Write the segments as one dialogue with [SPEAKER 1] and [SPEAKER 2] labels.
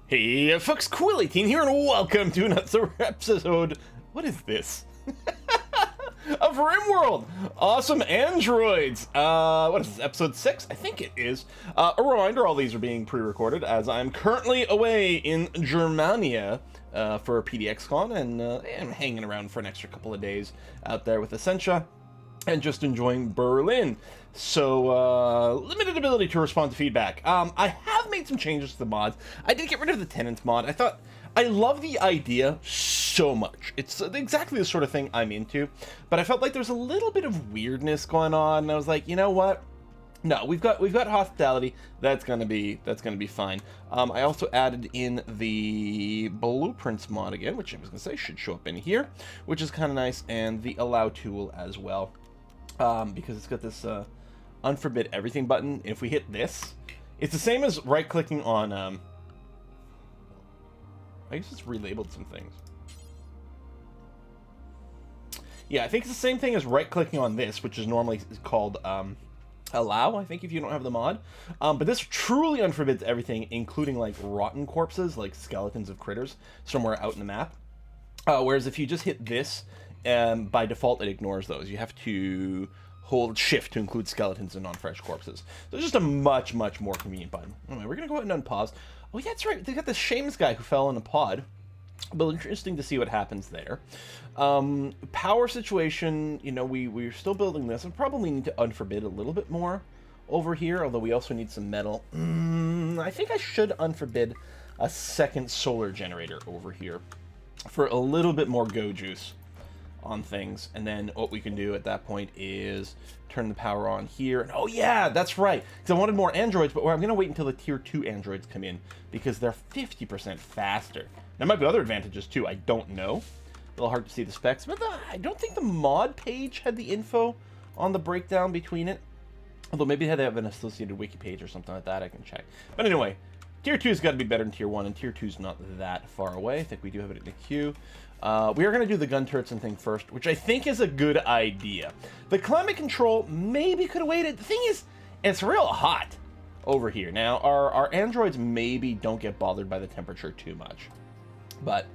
[SPEAKER 1] Hey folks, Quill18 here, and welcome to another episode. What is this? Of RIMWORLD! Awesome androids! What is this, episode 6? I think it is. A reminder, all these are being pre-recorded as I'm currently away in Germania for PDXCon, and I'm hanging around for an extra couple of days out there with Essentia and just enjoying Berlin. So, limited ability to respond to feedback. I have made some changes to the mods. I did get rid of the tenants mod. I love the idea so much. It's exactly the sort of thing I'm into, but I felt like there's a little bit of weirdness going on, and I was like, you know what? No, we've got hospitality. That's gonna be fine. I also added in the blueprints mod again, which I was gonna say should show up in here, which is kind of nice, and the allow tool as well. Because it's got this unforbid everything button. If we hit this, it's the same as right-clicking on, I guess it's relabeled some things. Yeah, I think it's the same thing as right-clicking on this, which is normally called allow, I think, if you don't have the mod. But this truly unforbids everything, including, like, rotten corpses, like skeletons of critters, somewhere out in the map. Whereas if you just hit this, by default, it ignores those. You have to hold shift to include skeletons and non-fresh corpses. So it's just a much, much more convenient button. Anyway, we're going to go ahead and unpause. Oh, yeah, that's right. They got this Seamus guy who fell in a pod. But interesting to see what happens there. Power situation, you know, we're still building this. We probably need to unforbid a little bit more over here, although we also need some metal. I think I should unforbid a second solar generator over here for a little bit more go juice on things. And then what we can do at that point is turn the power on here. And oh yeah, that's right, because I wanted more androids, but I'm going to wait until the tier 2 androids come in because they're 50% faster. There might be other advantages too, I don't know. A little hard to see the specs, but I don't think the mod page had the info on the breakdown between it. Although maybe they have an associated wiki page or something like that, I can check. But anyway, tier 2's got to be better than tier 1, and tier 2's not that far away. I think we do have it in the queue. We are going to do the gun turrets and thing first, which I think is a good idea. The climate control maybe could have waited. The thing is, it's real hot over here. Now, our androids maybe don't get bothered by the temperature too much. But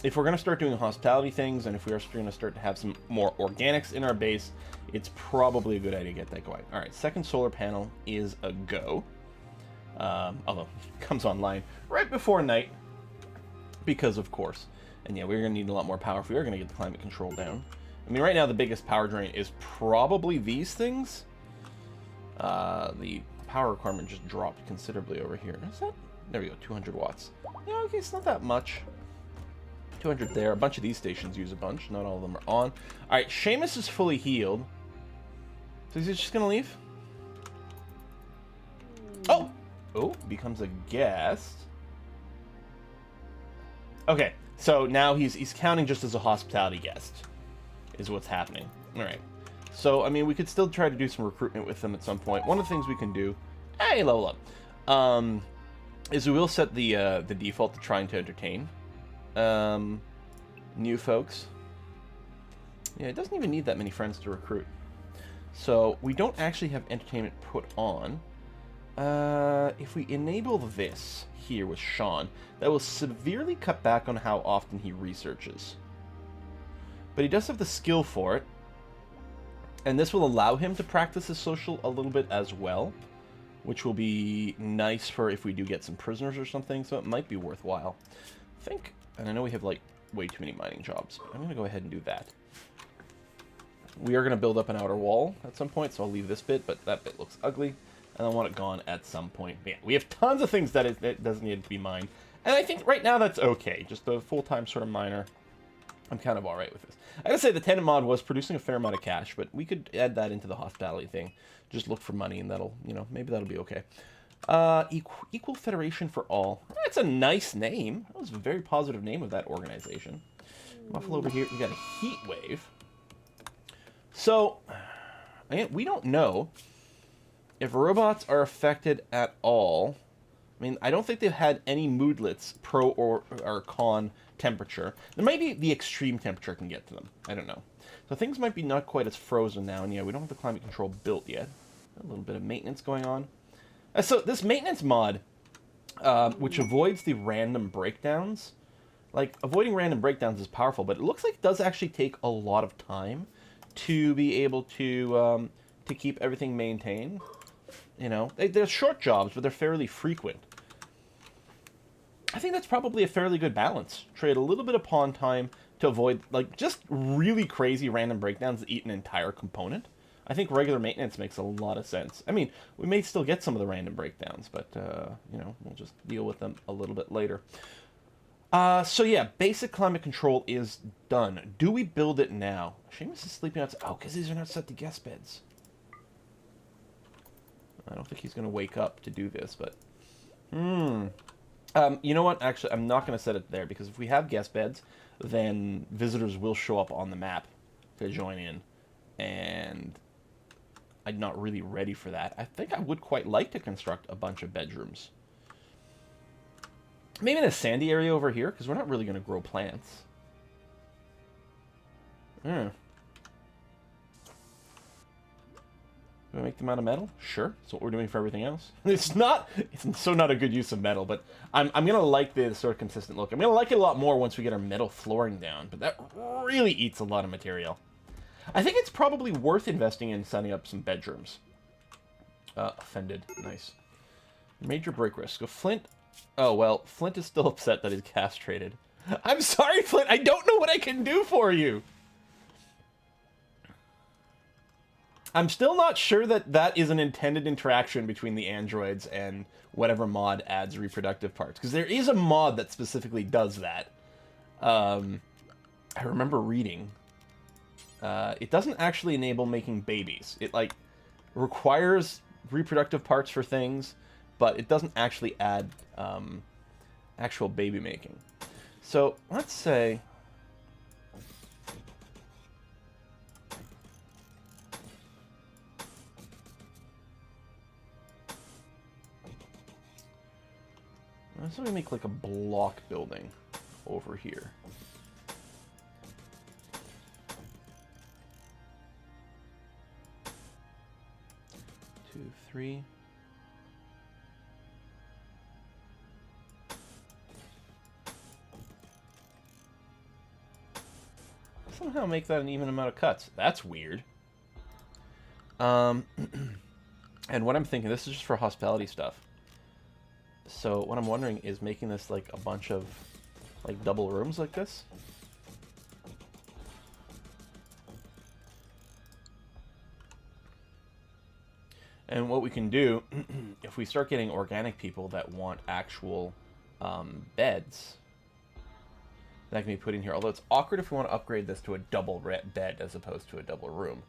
[SPEAKER 1] if we're going to start doing hospitality things, and if we are going to start to have some more organics in our base, it's probably a good idea to get that going. All right, second solar panel is a go. Although it comes online right before night, because of course. And yeah, we're going to need a lot more power if we are going to get the climate control down. I mean, right now the biggest power drain is probably these things. The power requirement just dropped considerably over here. Is that? There we go, 200 watts. Yeah, okay, it's not that much. 200 there. A bunch of these stations use a bunch. Not all of them are on. All right, Seamus is fully healed. So he's just going to leave? Oh! Oh, becomes a guest. Okay, so now he's counting just as a hospitality guest, is what's happening. All right. So, I mean, we could still try to do some recruitment with them at some point. One of the things we can do... Hey, level up. Is we will set the default to trying to entertain new folks. Yeah, it doesn't even need that many friends to recruit. So we don't actually have entertainment put on. If we enable this here with Sean, that will severely cut back on how often he researches. But he does have the skill for it, and this will allow him to practice his social a little bit as well, which will be nice for if we do get some prisoners or something, so it might be worthwhile. I think, and I know we have, like, way too many mining jobs, but I'm going to go ahead and do that. We are going to build up an outer wall at some point, so I'll leave this bit, but that bit looks ugly, and I want it gone at some point. But yeah, we have tons of things that it doesn't need to be mined, and I think right now that's okay. Just a full-time sort of miner. I'm kind of alright with this. I gotta say, the tenant mod was producing a fair amount of cash, but we could add that into the hospitality thing. Just look for money, and that'll, you know, maybe that'll be okay. Equal Federation for All. That's a nice name. That was a very positive name of that organization. Muffle over here. We got a heat wave. So, again, we don't know if robots are affected at all. I mean, I don't think they've had any moodlets, pro or con temperature. There might be the extreme temperature can get to them. I don't know. So things might be not quite as frozen now, and yeah, we don't have the climate control built yet. A little bit of maintenance going on. So this maintenance mod, which avoids the random breakdowns. Like, avoiding random breakdowns is powerful, but it looks like it does actually take a lot of time to be able to keep everything maintained. You know, they're short jobs, but they're fairly frequent. I think that's probably a fairly good balance. Trade a little bit of pawn time to avoid, like, just really crazy random breakdowns that eat an entire component. I think regular maintenance makes a lot of sense. I mean, we may still get some of the random breakdowns, but, you know, we'll just deal with them a little bit later. So yeah, basic climate control is done. Do we build it now? Seamus is sleeping outside. Oh, because these are not set to guest beds. I don't think he's going to wake up to do this, but... you know what? Actually, I'm not going to set it there, because if we have guest beds, then visitors will show up on the map to join in. And I'm not really ready for that. I think I would quite like to construct a bunch of bedrooms. Maybe in a sandy area over here, because we're not really going to grow plants. Do we make them out of metal? Sure. That's what we're doing for everything else. It's so not a good use of metal, but I'm going to like the sort of consistent look. I'm going to like it a lot more once we get our metal flooring down, but that really eats a lot of material. I think it's probably worth investing in setting up some bedrooms. Offended. Nice. Major break risk. So Flint... Oh, well, Flint is still upset that he's castrated. I'm sorry, Flint. I don't know what I can do for you. I'm still not sure that that is an intended interaction between the androids and whatever mod adds reproductive parts. Because there is a mod that specifically does that. I remember reading. It doesn't actually enable making babies. It, like, requires reproductive parts for things, but it doesn't actually add actual baby making. So, let's say... Let's make like a block building over here. Two, three. Somehow make that an even amount of cuts. That's weird. And what I'm thinking, this is just for hospitality stuff. So what I'm wondering is making this like a bunch of like double rooms like this. And what we can do, if we start getting organic people that want actual beds, that can be put in here. Although it's awkward if we want to upgrade this to a double bed as opposed to a double room.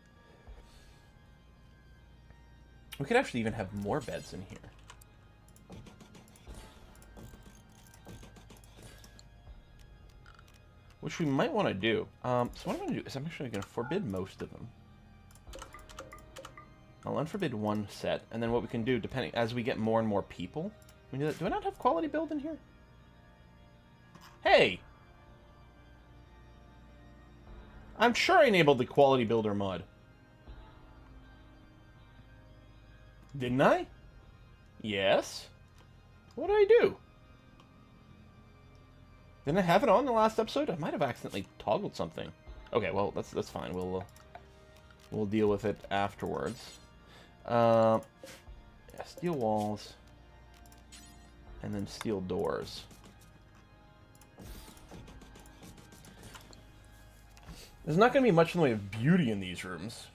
[SPEAKER 1] We could actually even have more beds in here. Which we might want to do. So what I'm going to do is I'm actually going to forbid most of them. I'll unforbid one set, and then what we can do, depending as we get more and more people. Do I not have quality build in here? Hey! I'm sure I enabled the quality builder mod. Didn't I? Yes. What did I do? Didn't I have it on the last episode? I might have accidentally toggled something. Okay, well that's fine. We'll deal with it afterwards. Yeah, steel walls, and then steel doors. There's not going to be much in the way of beauty in these rooms.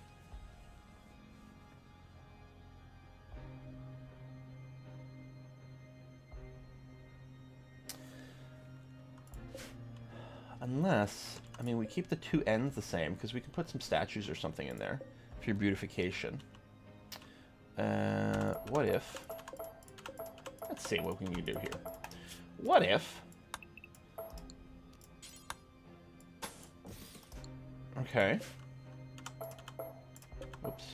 [SPEAKER 1] Unless, I mean, we keep the two ends the same, because we can put some statues or something in there for your beautification. What if... Let's see what we can do here. What if... Okay. Oops.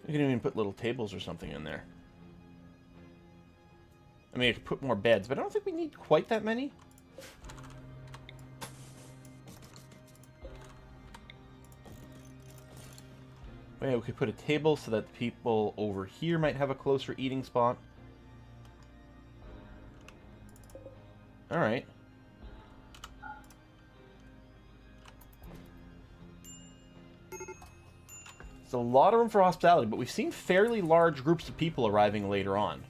[SPEAKER 1] You can even put little tables or something in there. I mean, I could put more beds, but I don't think we need quite that many. Maybe we could put a table so that the people over here might have a closer eating spot. Alright. It's a lot of room for hospitality, but we've seen fairly large groups of people arriving later on.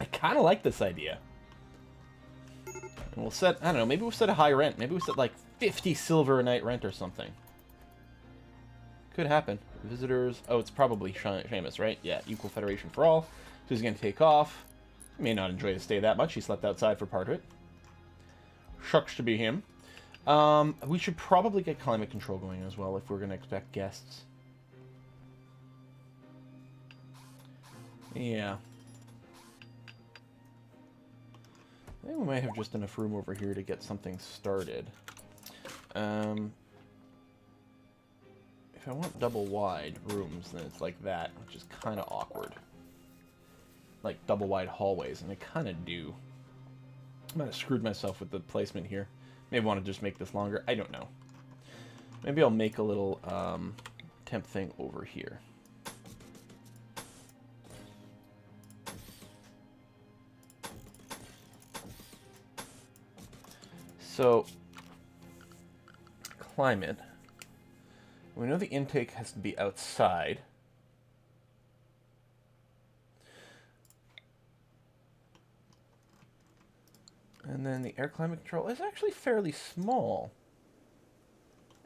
[SPEAKER 1] I kind of like this idea. And we'll set, I don't know, maybe we'll set a high rent. Maybe we'll set like 50 silver a night rent or something. Could happen. Visitors, oh, it's probably Seamus, right? Yeah, equal federation for all. So he's going to take off. He may not enjoy the stay that much. He slept outside for part of it. Shucks to be him. We should probably get climate control going as well if we're going to expect guests. Yeah. I think we might have just enough room over here to get something started. If I want double wide rooms, then it's like that, which is kind of awkward. Like double wide hallways, and I kind of do. I might have screwed myself with the placement here. Maybe I want to just make this longer. I don't know. Maybe I'll make a little temp thing over here. So, climate. We know the intake has to be outside. And then the air climate control is actually fairly small.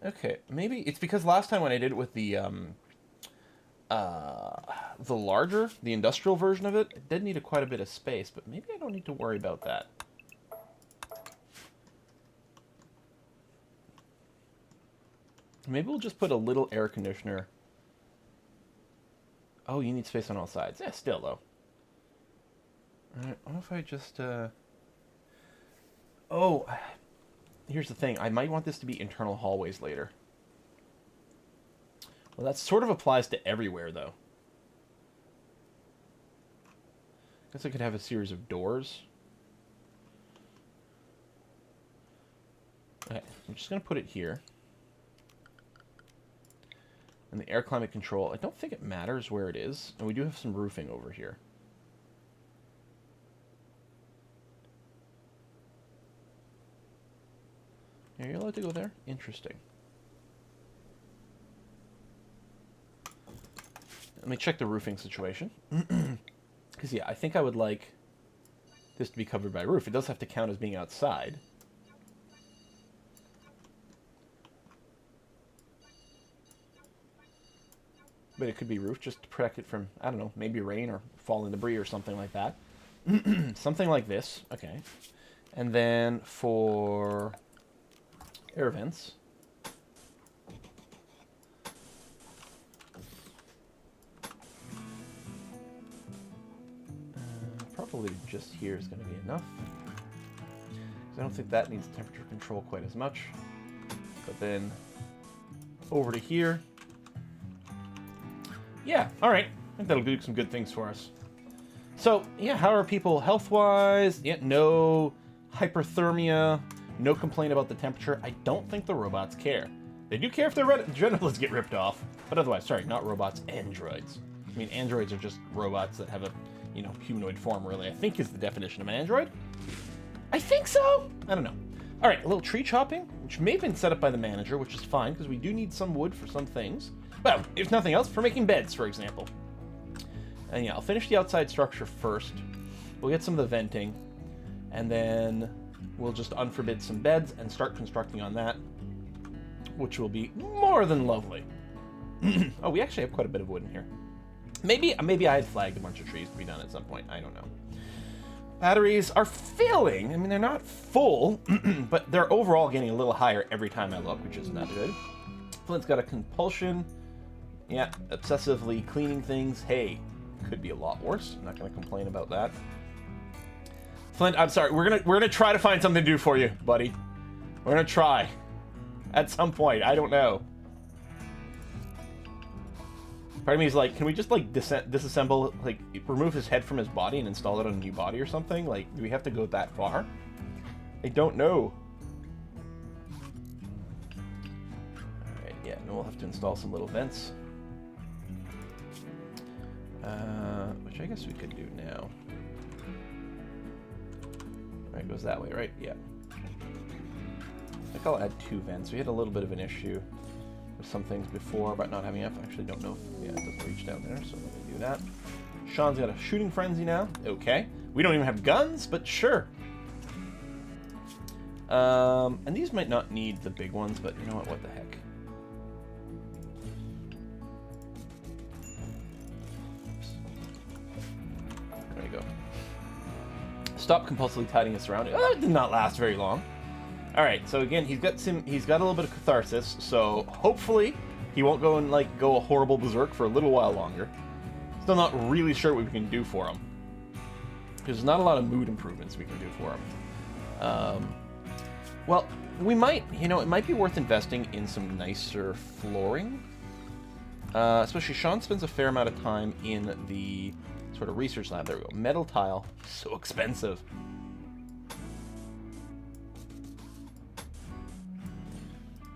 [SPEAKER 1] Okay, maybe it's because last time when I did it with the larger, the industrial version of it, it did need quite a bit of space, but maybe I don't need to worry about that. Maybe we'll just put a little air conditioner. Oh, you need space on all sides. Yeah, still, though. Alright, what if I just, Oh, here's the thing. I might want this to be internal hallways later. Well, that sort of applies to everywhere, though. Guess I could have a series of doors. Okay, I'm just going to put it here. And the air climate control, I don't think it matters where it is. And we do have some roofing over here. Are you allowed to go there? Interesting. Let me check the roofing situation. Because, yeah, I think I would like this to be covered by roof. It does have to count as being outside. But it could be roof just to protect it from, I don't know, maybe rain or falling debris or something like that. Something like this. Okay. And then for air vents. Probably just here is going to be enough. I don't think that needs temperature control quite as much. But then over to here. Yeah, alright. I think that'll do some good things for us. So, yeah, how are people health-wise? Yeah, no hyperthermia, no complaint about the temperature. I don't think the robots care. They do care if their genitals get ripped off, but otherwise, sorry, not robots, androids. I mean, androids are just robots that have a, you know, humanoid form, really, I think is the definition of an android. I think so? I don't know. Alright, a little tree chopping, which may have been set up by the manager, which is fine, because we do need some wood for some things. Well, if nothing else, for making beds, for example. And yeah, I'll finish the outside structure first. We'll get some of the venting. And then we'll just unforbid some beds and start constructing on that. Which will be more than lovely. Oh, we actually have quite a bit of wood in here. Maybe I had flagged a bunch of trees to be done at some point. I don't know. Batteries are filling. I mean, they're not full, but they're overall getting a little higher every time I look, which is not good. Flint's got a compulsion. Yeah, obsessively cleaning things. Hey, could be a lot worse. I'm not going to complain about that. Flint, I'm sorry. We're gonna try to find something to do for you, buddy. We're gonna try. At some point. I don't know. Part of me is like, can we just like disassemble, like remove his head from his body and install it on a new body or something? Like, do we have to go that far? I don't know. Alright, yeah, and we'll have to install some little vents. Which I guess we could do now. Right, it goes that way, right? Yeah. I think I'll add 2 vents. We had a little bit of an issue with some things before about not having enough. I actually don't know if, yeah, it doesn't reach down there, so let me do that. Sean's got a shooting frenzy now. Okay. We don't even have guns, but sure. And these might not need the big ones, but you know what? What the heck? Oops. There we go. Stop compulsively tidying us around. Oh, that did not last very long. All right, so again, he's got a little bit of catharsis, so hopefully he won't go and like go a horrible berserk for a little while longer. Still not really sure what we can do for him. There's not a lot of mood improvements we can do for him. Well, we might, you know, it might be worth investing in some nicer flooring. Especially Sean spends a fair amount of time in the sort of research lab. There we go. Metal tile, so expensive.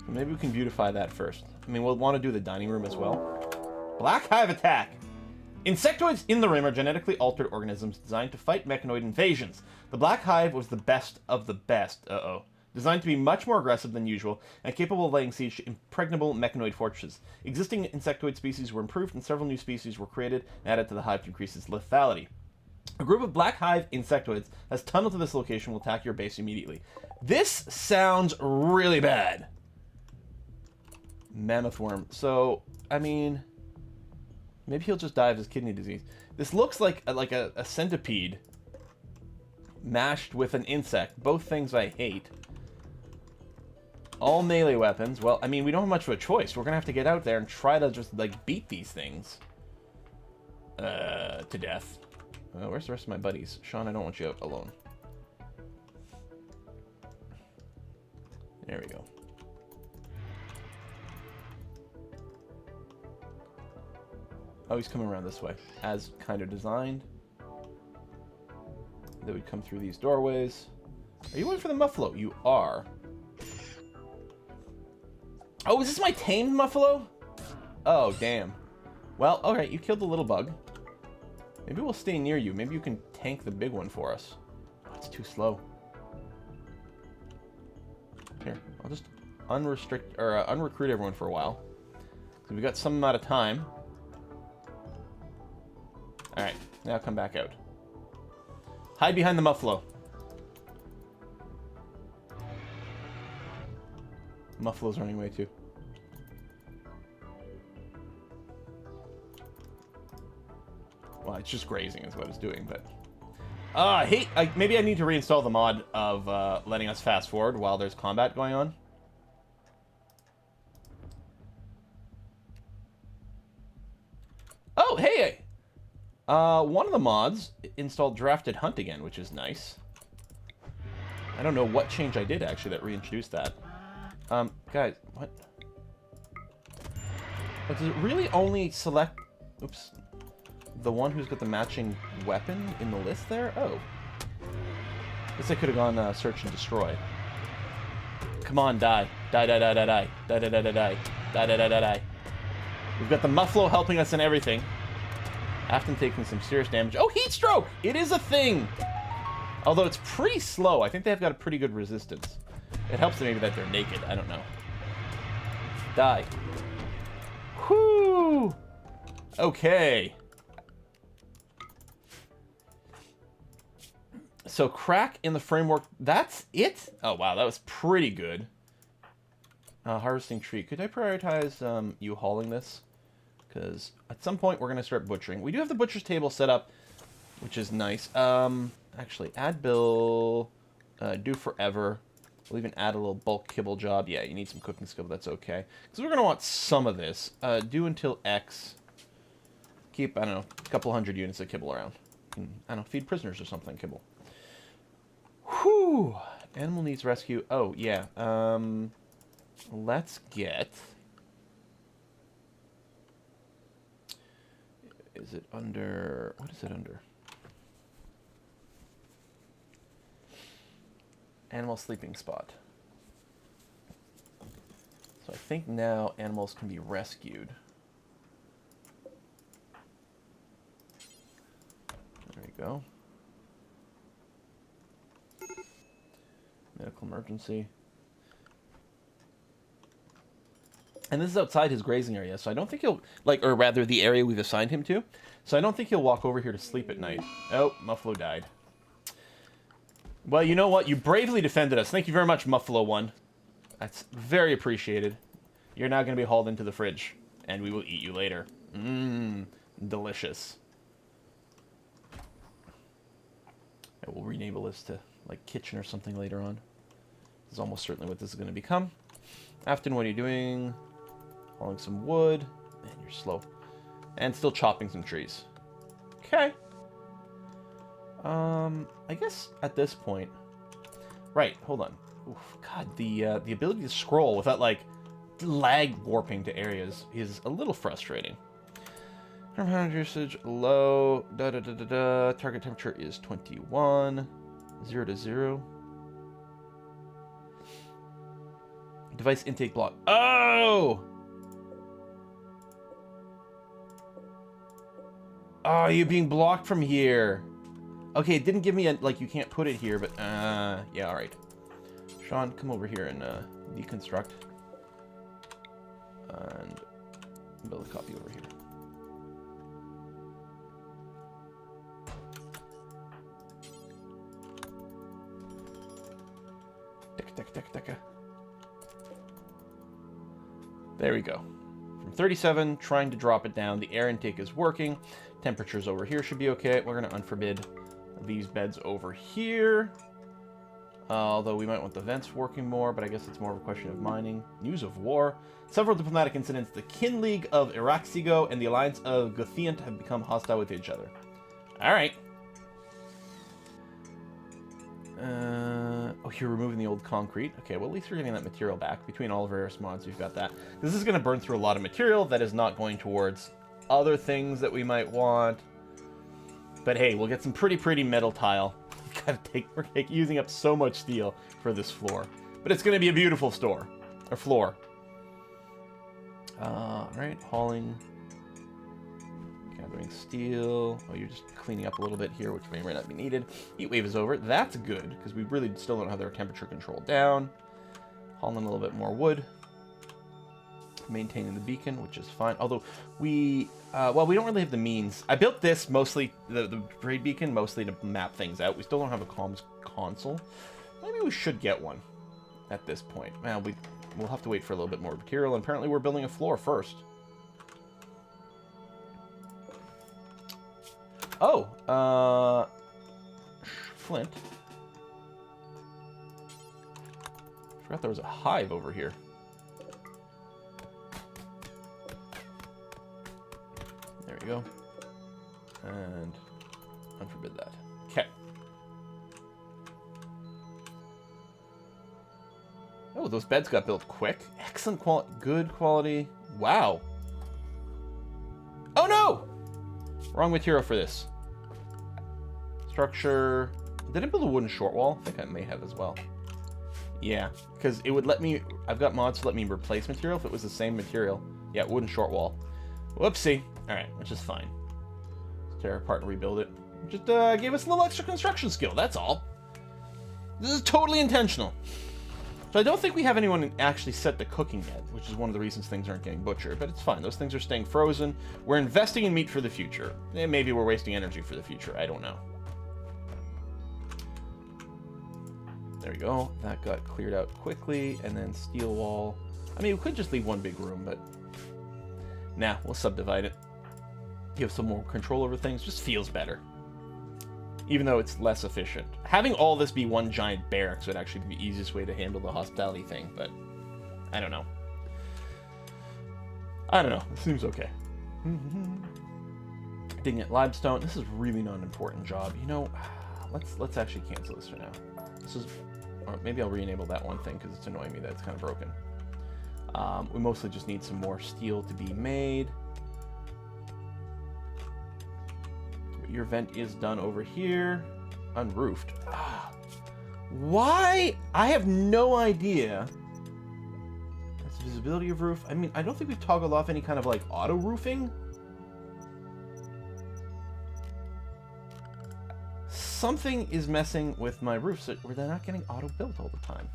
[SPEAKER 1] Maybe we can beautify that first. I mean, we'll want to do the dining room as well. Black Hive attack! Insectoids in the Rim are genetically altered organisms designed to fight mechanoid invasions. The Black Hive was the best of the best. Designed to be much more aggressive than usual and capable of laying siege to impregnable mechanoid fortresses. Existing insectoid species were improved and several new species were created and added to the hive to increase its lethality. A group of Black Hive insectoids has tunneled to this location will attack your base immediately. This sounds really bad. Mammoth worm. So, I mean, maybe he'll just die of his kidney disease. This looks like a centipede mashed with an insect. Both things I hate. All melee weapons. Well, I mean, we don't have much of a choice. We're going to have to get out there and try to just, like, beat these things to death. Where's the rest of my buddies? Sean, I don't want you out alone. There we go. Oh, he's coming around this way, as kind of designed. Then we come through these doorways. Are you waiting for the muffalo? You are. Oh, is this my tamed muffalo? Oh, damn. Well, alright, you killed the little bug. Maybe we'll stay near you. Maybe you can tank the big one for us. Oh, it's too slow. Here, I'll just unrecruit everyone for a while. So we got some amount of time. Alright, now come back out. Hide behind the muffalo. Muffalo's running away too. Well, it's just grazing is what it's doing, but... maybe I need to reinstall the mod of letting us fast forward while there's combat going on. Oh, hey! One of the mods installed Drafted Hunt again, which is nice. I don't know what change I did, actually, that reintroduced that. Guys, what? But does it really only select... Oops. The one who's got the matching weapon in the list there? Oh. Guess I could have gone search and destroy. Come on, die. Die, die, die, die, die. Die, die, die, die, die. Die, die, die, die, die. We've got the muffalo helping us in everything. After taking some serious damage. Oh, heat stroke! It is a thing! Although it's pretty slow. I think they've got a pretty good resistance. It helps maybe that they're naked. I don't know. Die. Whoo! Okay. So crack in the framework. That's it? Oh, wow. That was pretty good. Harvesting tree. Could I prioritize you hauling this? Because at some point we're going to start butchering. We do have the butcher's table set up, which is nice. Actually, add bill. Do forever. We'll even add a little bulk kibble job. Yeah, you need some cooking skill, but that's okay. Because we're going to want some of this. Do until X. Keep, I don't know, a couple hundred units of kibble around. And, I don't know, feed prisoners or something, kibble. Whew! Animal needs rescue. Oh, yeah. Let's get... Is it under... What is it under? Animal sleeping spot. So I think now animals can be rescued. go. Medical emergency. And this is outside his grazing area, so I don't think he'll, like, or rather the area we've assigned him to. So I don't think he'll walk over here to sleep at night. Oh, Muffalo died. Well, you know what? You bravely defended us. Thank you very much, Muffalo 1. That's very appreciated. You're now going to be hauled into the fridge, and we will eat you later. Mmm, delicious. And we'll renable this to, like, kitchen or something later on. This is almost certainly what this is going to become. Afton, what are you doing? Hauling some wood. Man, you're slow. And still chopping some trees. Okay. I guess at this point... Right, hold on. Oof, God, the ability to scroll without, like, lag warping to areas is a little frustrating. Thermometer usage low. Target temperature is 21. 0 to 0. Device intake block. Oh! Oh, you're being blocked from here. Okay, it didn't give me a, like, you can't put it here, but, yeah, alright. Sean, come over here and, deconstruct. And build a copy over here. There we go. From 37, trying to drop it down. The air intake is working. Temperatures over here should be okay. We're going to unforbid these beds over here. Although we might want the vents working more, but I guess it's more of a question of mining. News of war. Several diplomatic incidents. The Kin League of Iraxigo and the Alliance of Guthiant have become hostile with each other. Alright. Oh, you're removing the old concrete. Okay, well, at least we're getting that material back. Between all of our mods, we've got that. This is going to burn through a lot of material that is not going towards other things that we might want. But hey, we'll get some pretty metal tile. We're using up so much steel for this floor. But it's going to be a beautiful floor. Right, hauling. Gathering steel. Oh, you're just cleaning up a little bit here, which may or may not be needed. Heat wave is over. That's good, because we really still don't have their temperature control down. Hauling a little bit more wood. Maintaining the beacon, which is fine. Although we, well, we don't really have the means. I built this mostly, the trade beacon, mostly to map things out. We still don't have a comms console. Maybe we should get one at this point. Well, we'll have to wait for a little bit more material, and apparently we're building a floor first. Oh, Flint. Forgot there was a hive over here. There we go. And unforbid that. Okay. Oh, those beds got built quick. Excellent quality. Good quality. Wow. Oh, no! Wrong material for this. Structure. Did I build a wooden short wall? I think I may have as well. Yeah, because it would let me... I've got mods to let me replace material if it was the same material. Yeah, wooden short wall. Whoopsie. Alright, which is fine. Let's tear it apart and rebuild it. Just gave us a little extra construction skill, that's all. This is totally intentional. So I don't think we have anyone actually set the cooking yet, which is one of the reasons things aren't getting butchered, but it's fine. Those things are staying frozen. We're investing in meat for the future. And maybe we're wasting energy for the future. I don't know. There we go. That got cleared out quickly. And then steel wall. I mean, we could just leave one big room, but... Nah, we'll subdivide it. Give some more control over things. Just feels better. Even though it's less efficient. Having all this be one giant barracks would actually be the easiest way to handle the hospitality thing, but I don't know. I don't know. It seems okay. Didn't get limestone. This is really not an important job. You know, let's actually cancel this for now. This is, or maybe I'll re-enable that one thing because it's annoying me that it's kind of broken. We mostly just need some more steel to be made. Your vent is done over here. Unroofed. Why? I have no idea. That's visibility of roof. I mean, I don't think we've toggled off any kind of like auto roofing. something is messing with my roofs where they're not getting auto-built all the time.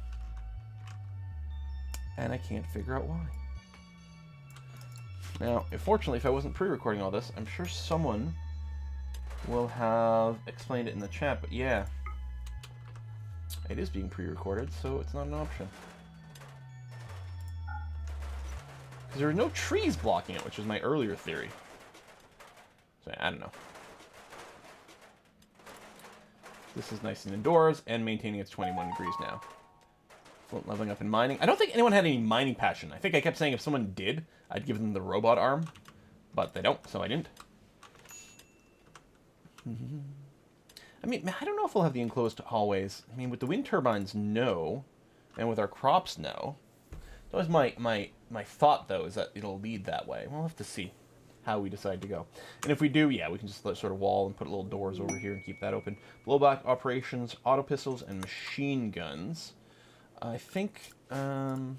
[SPEAKER 1] And I can't figure out why. Now, fortunately, if I wasn't pre-recording all this, I'm sure someone will have explained it in the chat, but yeah. It is being pre-recorded, so it's not an option. Because there are no trees blocking it, which was my earlier theory. So, I don't know. This is nice and indoors, and maintaining its 21 degrees now. Leveling up in mining. I don't think anyone had any mining passion. I think I kept saying if someone did, I'd give them the robot arm. But they don't, so I didn't. I mean, I don't know if we'll have the enclosed hallways. I mean, with the wind turbines, no. And with our crops, no. That was my thought, though, is that it'll lead that way. We'll have to see how we decide to go. And if we do, yeah, we can just sort of wall and put little doors over here and keep that open. Blowback operations, auto pistols, and machine guns. I think, gun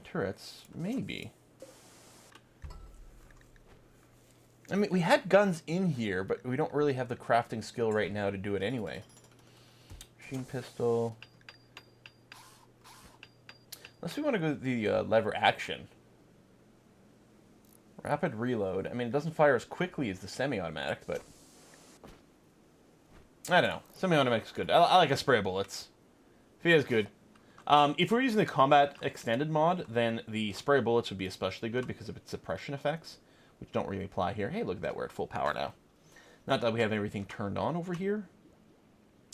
[SPEAKER 1] turrets, maybe. I mean, we had guns in here, but we don't really have the crafting skill right now to do it anyway. Machine pistol. Unless we want to go the lever action. Rapid reload. I mean, it doesn't fire as quickly as the semi-automatic, but... I don't know. Semi-automatic's good. I like a spray of bullets. It is good. If we're using the combat extended mod, then the spray of bullets would be especially good because of its suppression effects, which don't really apply here. Hey, look at that, we're at full power now. Not that we have everything turned on over here,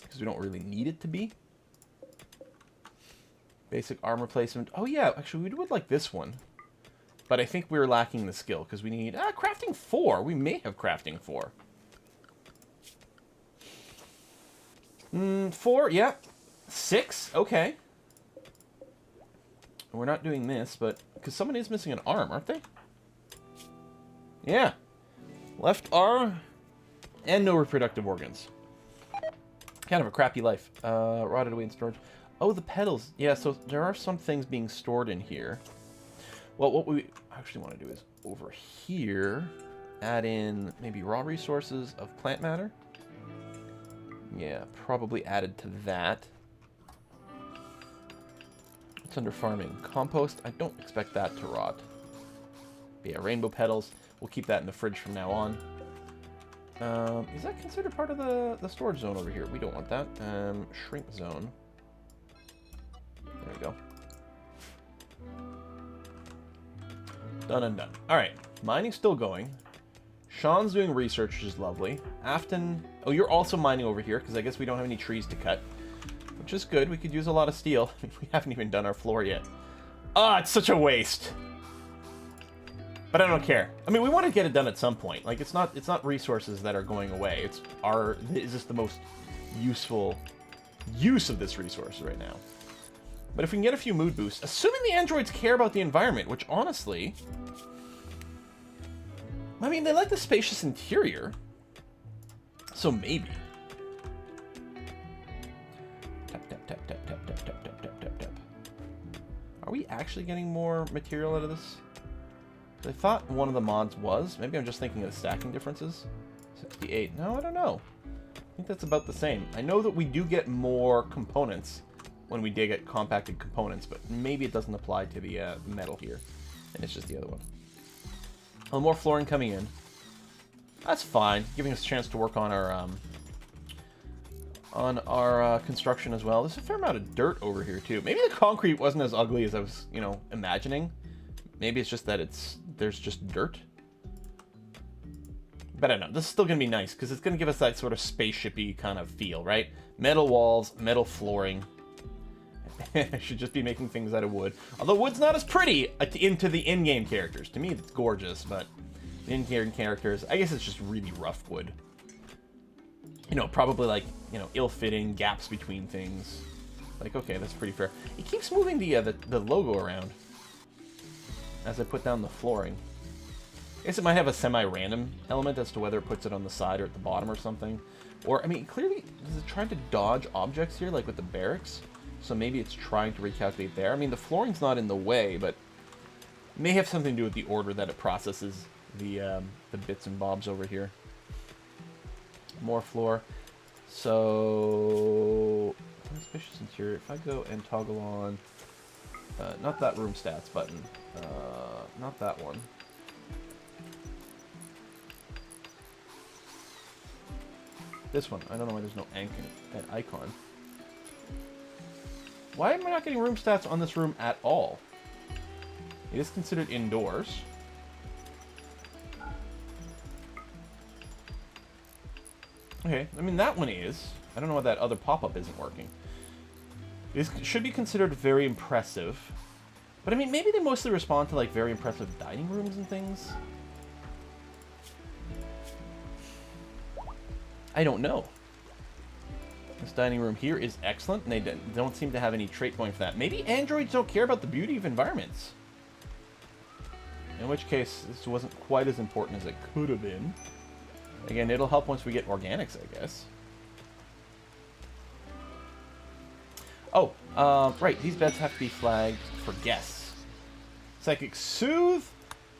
[SPEAKER 1] because we don't really need it to be. Basic armor placement. Oh yeah, actually we would like this one. But I think we're lacking the skill, because we need... crafting 4. We may have crafting 4. 4, yeah. 6, okay. We're not doing this, but... Because someone is missing an arm, aren't they? Yeah. Left arm and no reproductive organs. Kind of a crappy life. Rotted away in storage. Oh, the pedals. Yeah, so there are some things being stored in here. Well, what we actually want to do is over here, add in maybe raw resources of plant matter. Yeah, probably added to that. It's under farming. Compost, I don't expect that to rot. But yeah, rainbow petals. We'll keep that in the fridge from now on. Is that considered part of the storage zone over here? We don't want that. Shrink zone. There we go. Done and done. Alright, mining's still going. Sean's doing research, which is lovely. Afton... Oh, you're also mining over here, because I guess we don't have any trees to cut. Which is good, we could use a lot of steel. We haven't even done our floor yet. Ah, it's such a waste! But I don't care. I mean, we want to get it done at some point. Like, it's not resources that are going away. It's is this the most useful use of this resource right now? But if we can get a few mood boosts, assuming the androids care about the environment, which honestly... I mean, they like the spacious interior. So maybe. Tap, tap, tap, tap, tap, tap, tap, tap, tap, tap, tap. Are we actually getting more material out of this? I thought one of the mods was. Maybe I'm just thinking of the stacking differences. 68. No, I don't know. I think that's about the same. I know that we do get more components when we dig at compacted components, but maybe it doesn't apply to the metal here. And it's just the other one. A little more flooring coming in. That's fine. Giving us a chance to work on our construction as well. There's a fair amount of dirt over here, too. Maybe the concrete wasn't as ugly as I was, imagining. Maybe it's just that there's just dirt. But I don't know. This is still going to be nice, because it's going to give us that sort of spaceship-y kind of feel, right? Metal walls, metal flooring. I should just be making things out of wood. Although wood's not as pretty into the in-game characters. To me, it's gorgeous, but the in-game characters, I guess it's just really rough wood. Probably like, ill-fitting, gaps between things. Like, okay, that's pretty fair. It keeps moving the logo around as I put down the flooring. I guess it might have a semi-random element as to whether it puts it on the side or at the bottom or something. Or, I mean, clearly, is it trying to dodge objects here, like with the barracks? So maybe it's trying to recalculate there. I mean, the flooring's not in the way, but it may have something to do with the order that it processes the bits and bobs over here. more floor. So, spacious interior. If I go and toggle on, not that room stats button, not that one. This one. I don't know why there's no icon. Why am I not getting room stats on this room at all? It is considered indoors. Okay, I mean, that one is. I don't know why that other pop-up isn't working. It should be considered very impressive. But, I mean, maybe they mostly respond to, like, very impressive dining rooms and things. I don't know. This dining room here is excellent, and they don't seem to have any trait going for that. Maybe androids don't care about the beauty of environments. In which case, this wasn't quite as important as it could have been. Again, it'll help once we get organics, I guess. Oh, right. These beds have to be flagged for guests. Psychic Soothe.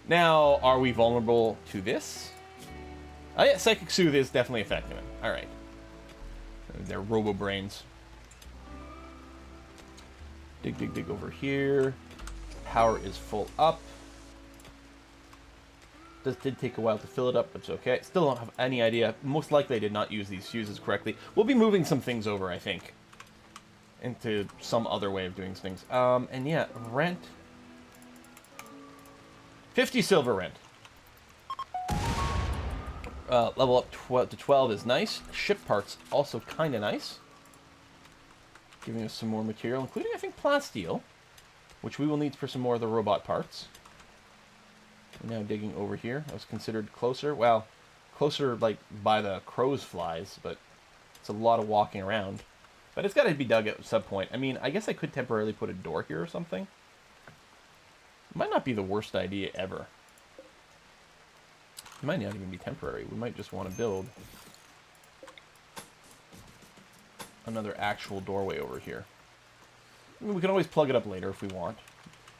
[SPEAKER 1] Now, are we vulnerable to this? Oh, yeah, Psychic Soothe is definitely affecting them. All right. They're robo-brains. Dig, dig, dig over here. Power is full up. This did take a while to fill it up, but it's okay. Still don't have any idea. Most likely I did not use these fuses correctly. We'll be moving some things over, I think, into some other way of doing things. And yeah, rent. 50 silver rent. Level up to 12 is nice. Ship parts also kind of nice. Giving us some more material, including, I think, plasteel, which we will need for some more of the robot parts. We're now digging over here. That was considered closer. Well, closer, like, by the crow's flies, but it's a lot of walking around. But it's got to be dug at some point. I mean, I guess I could temporarily put a door here or something. Might not be the worst idea ever. It might not even be temporary. We might just want to build another actual doorway over here. I mean, we can always plug it up later if we want.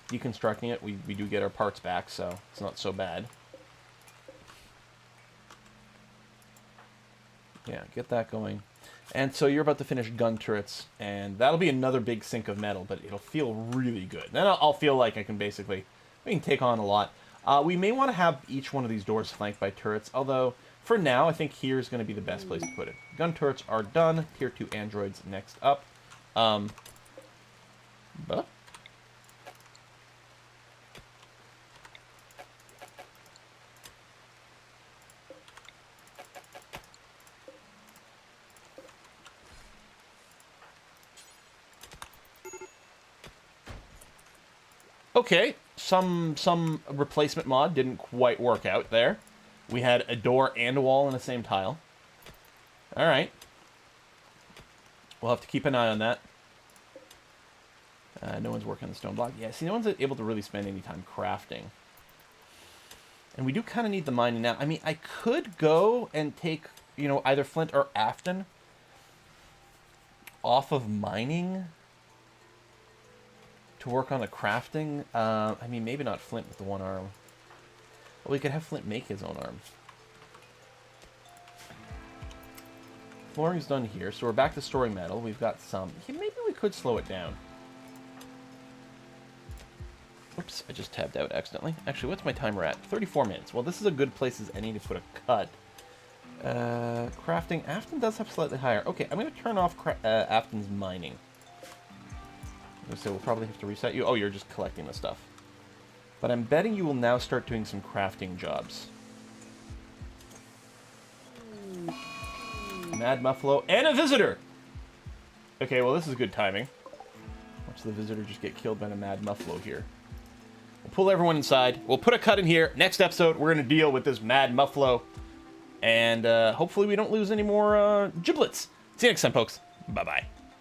[SPEAKER 1] Deconstructing it, we do get our parts back, so it's not so bad. Yeah, get that going. And so you're about to finish gun turrets, and that'll be another big sink of metal, but it'll feel really good. Then I'll feel like I can take on a lot. We may want to have each one of these doors flanked by turrets, although for now I think here's going to be the best place to put it. Gun turrets are done. Tier 2 androids next up. But okay, some replacement mod didn't quite work out there. We had a door and a wall in the same tile. All right. We'll have to keep an eye on that. No one's working on the stone block. Yeah, see, no one's able to really spend any time crafting. And we do kind of need the mining now. I mean, I could go and take, you know, either Flint or Afton off of mining to work on the crafting. I mean, maybe not Flint with the one arm. Well, we could have Flint make his own arm. Flooring's done here, so we're back to storing metal. We've got some. Yeah, maybe we could slow it down. Oops, I just tabbed out accidentally. Actually, what's my timer at? 34 minutes. Well, this is a good place as any to put a cut. Crafting. Afton does have slightly higher. Okay, I'm going to turn off Afton's mining. So we'll probably have to reset you. Oh, you're just collecting the stuff. But I'm betting you will now start doing some crafting jobs. Mad Muffalo and a visitor! Okay, well, this is good timing. Watch the visitor just get killed by a Mad Muffalo here. We'll pull everyone inside. We'll put a cut in here. Next episode, we're going to deal with this Mad Muffalo. And hopefully we don't lose any more giblets. See you next time, folks. Bye-bye.